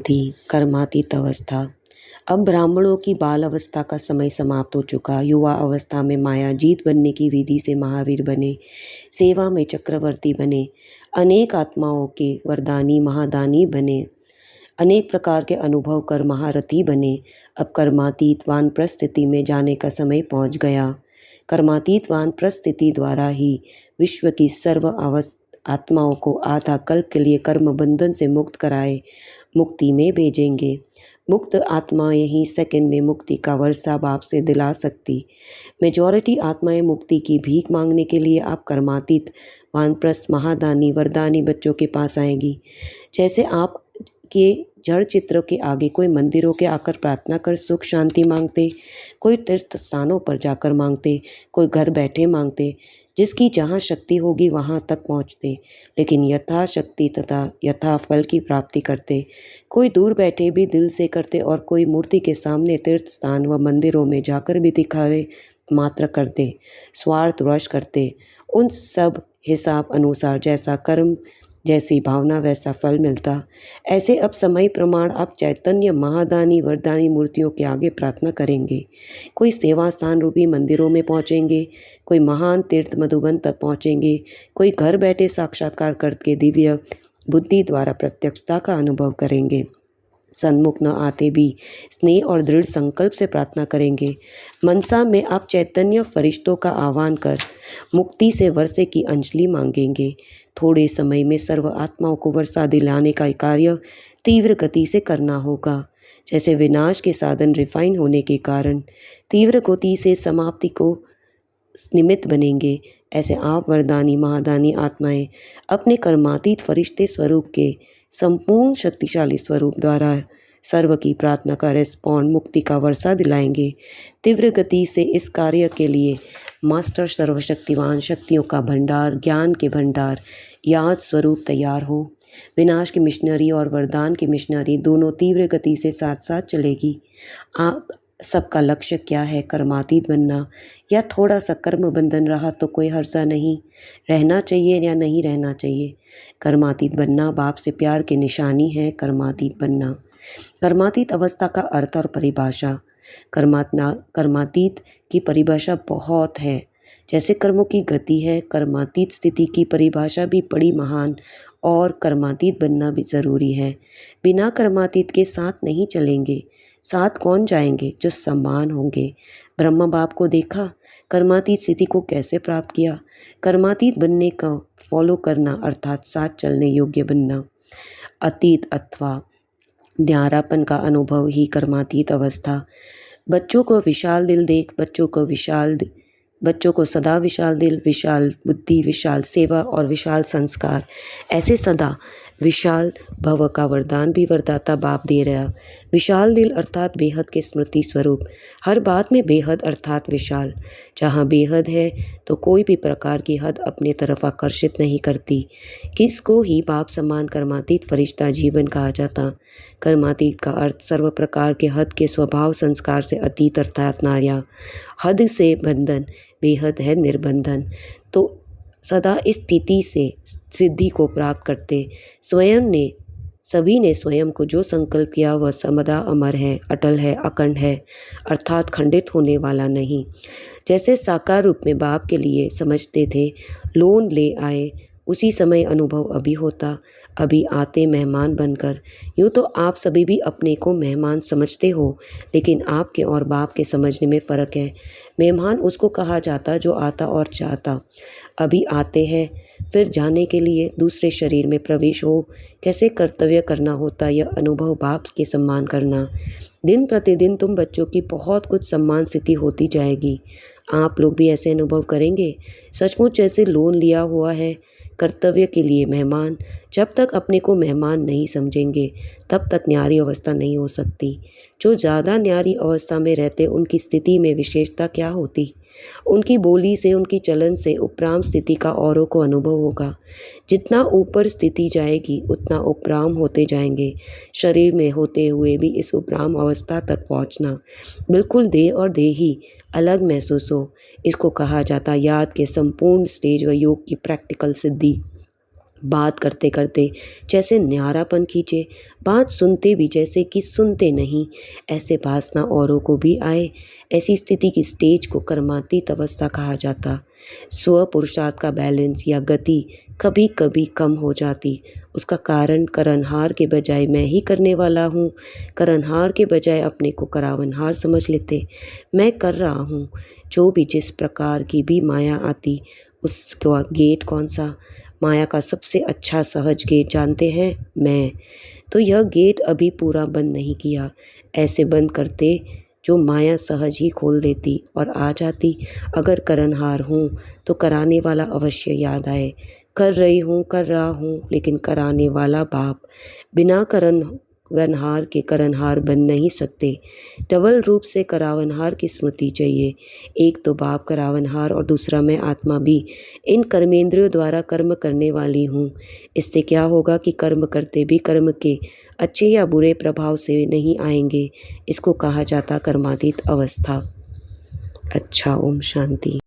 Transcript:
थी कर्मातीत अवस्था। अब ब्राह्मणों की बाल अवस्था का समय समाप्त हो चुका। युवा अवस्था में मायाजीत बनने की विधि से महावीर बने, सेवा में चक्रवर्ती बने, अनेक आत्माओं के वरदानी महादानी बने, अनेक प्रकार के अनुभव कर महारथी बने। अब कर्मातीत वानप्रस्थ स्थिति में जाने का समय पहुंच गया। कर्मातीत वानप्रस्थ स्थिति द्वारा ही विश्व की सर्व आत्माओं को आधा कल्प के लिए कर्म बंधन से मुक्त कराए मुक्ति में भेजेंगे। मुक्त आत्माएं ही सेकंड में मुक्ति का वर्षा बाप से दिला सकती। मेजॉरिटी आत्माएं मुक्ति की भीख मांगने के लिए आप कर्मातीत वानप्रस्थ महादानी वरदानी बच्चों के पास आएंगी। जैसे आप के जड़ चित्र के आगे कोई मंदिरों के आकर प्रार्थना कर सुख शांति मांगते, कोई तीर्थ स्थानों पर जाकर मांगते, कोई घर बैठे मांगते, जिसकी जहाँ शक्ति होगी वहाँ तक पहुँचते, लेकिन यथा शक्ति तथा यथा फल की प्राप्ति करते। कोई दूर बैठे भी दिल से करते और कोई मूर्ति के सामने तीर्थ स्थान व मंदिरों में जाकर भी दिखावे मात्र करते, स्वार्थवश करते। उन सब हिसाब अनुसार जैसा कर्म जैसी भावना वैसा फल मिलता। ऐसे अब समय प्रमाण आप चैतन्य महादानी वरदानी मूर्तियों के आगे प्रार्थना करेंगे। कोई सेवा स्थान रूपी मंदिरों में पहुँचेंगे, कोई महान तीर्थ मधुबन तक पहुँचेंगे, कोई घर बैठे साक्षात्कार करके दिव्य बुद्धि द्वारा प्रत्यक्षता का अनुभव करेंगे। सन्मुख न आते भी स्नेह और दृढ़ संकल्प से प्रार्थना करेंगे। मनसा में आप चैतन्य फरिश्तों का आह्वान कर मुक्ति से वर्षे की अंजलि मांगेंगे। थोड़े समय में सर्व आत्माओं को वर्षा दिलाने का कार्य तीव्र गति से करना होगा। जैसे विनाश के साधन रिफाइन होने के कारण तीव्र गति से समाप्ति को निमित्त बनेंगे, ऐसे आप वरदानी महादानी आत्माएं अपने कर्मातीत फरिश्ते स्वरूप के संपूर्ण शक्तिशाली स्वरूप द्वारा सर्व की प्रार्थना का रेस्पॉन्ड मुक्ति का वर्षा दिलाएंगे। तीव्र गति से इस कार्य के लिए मास्टर सर्वशक्तिवान शक्तियों का भंडार, ज्ञान के भंडार, याद स्वरूप तैयार हो। विनाश की मिशनरी और वरदान की मिशनरी दोनों तीव्र गति से साथ साथ चलेगी। आप सबका लक्ष्य क्या है? कर्मातीत बनना या थोड़ा सा कर्म बंधन रहा तो कोई हर्जा नहीं, रहना चाहिए या नहीं रहना चाहिए। कर्मातीत बनना बाप से प्यार की निशानी है। कर्मातीत बनना, कर्मातीत अवस्था का अर्थ और परिभाषा। कर्मातीत की परिभाषा बहुत है। जैसे कर्मों की गति है, कर्मातीत स्थिति की परिभाषा भी बड़ी महान और कर्मातीत बनना भी ज़रूरी है। बिना कर्मातीत के साथ नहीं चलेंगे। साथ कौन जाएंगे? जो समान होंगे। ब्रह्मा बाप को देखा, कर्मातीत स्थिति को कैसे प्राप्त किया? कर्मातीत बनने का फॉलो करना अर्थात साथ चलने योग्य बनना। अतीत अथवा न्यारापन का अनुभव ही कर्मातीत अवस्था। बच्चों को विशाल दिल देख, बच्चों को सदा विशाल दिल, विशाल बुद्धि, विशाल सेवा और विशाल संस्कार, ऐसे सदा विशाल भव का वरदान भी वरदाता बाप दे रहा। विशाल दिल अर्थात बेहद के स्मृति स्वरूप, हर बात में बेहद अर्थात विशाल। जहाँ बेहद है तो कोई भी प्रकार की हद अपने तरफ आकर्षित नहीं करती। किसको ही बाप समान कर्मातीत फरिश्ता जीवन कहा जाता। कर्मातीत का अर्थ सर्व प्रकार के हद के स्वभाव संस्कार से अतीत अर्थात नार्या। हद से बंधन, बेहद है निर्बंधन। तो सदा इस स्थिति से सिद्धि को प्राप्त करते सभी ने स्वयं को जो संकल्प किया वह समदा अमर है, अटल है, अखंड है, अर्थात खंडित होने वाला नहीं। जैसे साकार रूप में बाप के लिए समझते थे, लोन ले आए, उसी समय अनुभव अभी होता, अभी आते मेहमान बनकर। यूँ तो आप सभी भी अपने को मेहमान समझते हो, लेकिन आपके और बाप के समझने में फ़र्क है। मेहमान उसको कहा जाता जो आता और चाहता। अभी आते हैं, फिर जाने के लिए दूसरे शरीर में प्रवेश हो, कैसे कर्तव्य करना होता, यह अनुभव बाप के सम्मान करना। दिन प्रतिदिन तुम बच्चों की बहुत कुछ सम्मान स्थिति होती जाएगी। आप लोग भी ऐसे अनुभव करेंगे। सचमुच जैसे लोन लिया हुआ है, कर्तव्य के लिए मेहमान। जब तक अपने को मेहमान नहीं समझेंगे तब तक न्यारी अवस्था नहीं हो सकती। जो ज़्यादा न्यारी अवस्था में रहते उनकी स्थिति में विशेषता क्या होती? उनकी बोली से, उनकी चलन से उपराम स्थिति का औरों को अनुभव होगा। जितना ऊपर स्थिति जाएगी उतना उपराम होते जाएंगे। शरीर में होते हुए भी इस उपराम अवस्था तक पहुंचना, बिल्कुल देह और देही अलग महसूस हो, इसको कहा जाता याद के संपूर्ण स्टेज व योग की प्रैक्टिकल सिद्धि। बात करते करते जैसे न्यारापन खींचे, बात सुनते भी जैसे कि सुनते नहीं, ऐसे भासना औरों को भी आए। ऐसी स्थिति की स्टेज को कर्मातीत अवस्था कहा जाता। स्व पुरुषार्थ का बैलेंस या गति कभी कभी कम हो जाती। उसका कारण करनहार के बजाय मैं ही करने वाला हूँ, करनहार के बजाय अपने को करावनहार समझ लेते। मैं कर रहा हूँ, जो भी जिस प्रकार की भी माया आती, उसका गेट कौन सा? माया का सबसे अच्छा सहज गेट जानते हैं? मैं। तो यह गेट अभी पूरा बंद नहीं किया। ऐसे बंद करते जो माया सहज ही खोल देती और आ जाती। अगर करनहार हूँ तो कराने वाला अवश्य याद आए। कर रही हूँ, कर रहा हूँ, लेकिन कराने वाला बाप। बिना करनहार के करनहार बन नहीं सकते। डबल रूप से करावनहार की स्मृति चाहिए। एक तो बाप करावनहार और दूसरा मैं आत्मा भी इन कर्मेंद्रियों द्वारा कर्म करने वाली हूँ। इससे क्या होगा कि कर्म करते भी कर्म के अच्छे या बुरे प्रभाव से नहीं आएंगे। इसको कहा जाता कर्मातीत अवस्था। अच्छा, ओम शांति।